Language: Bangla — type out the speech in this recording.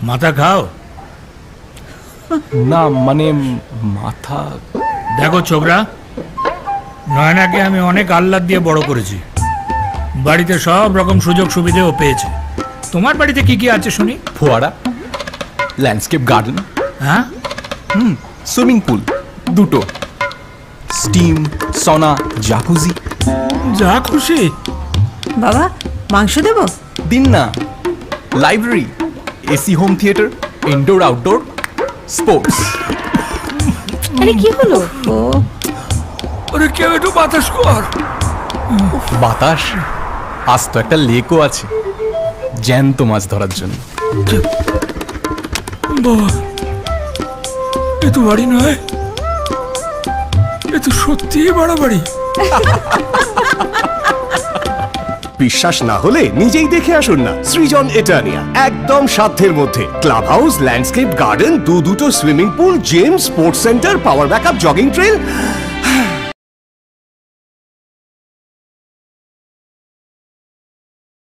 মাথা খাও? না মানে মাথা। দেখো ছোকরা, নয়নাকে আমি অনেক আহ্লাদ দিয়ে বড় করেছি, বাড়িতে সব রকম সুযোগ সুবিধেও পেয়েছে। তোমার বাড়িতে কি কি আছে শুনি? ফোয়ারা, ল্যান্ডস্কেপ গার্ডেন, হ্যাঁ, সুইমিং পুল দুটো, স্টিম, সনা, জাকুজি। যা খুশি। বাবা, মাংস দেবো? দিন না। Library, AC home theatre, indoor outdoor, sports. আরে কি হলো? ও ওরে কেউ একটু বাতাস কর। বাতাস? আজ তো একটা লেকও আছে জ্যান্ত মাছ ধরার জন্য। বাহ, এ তো বাড়ি নয়, এ তো সত্যিই বাড়াবাড়ি। বিশ্বাস না হলে নিজেই দেখে আসুন না। সৃজন এটানিয়া একদম সাধ্যের মধ্যে। ক্লাব হাউস, ল্যান্ডস্কেপ গার্ডেন, দুটো swimming pool, gym, sports centre, power backup, jogging trail,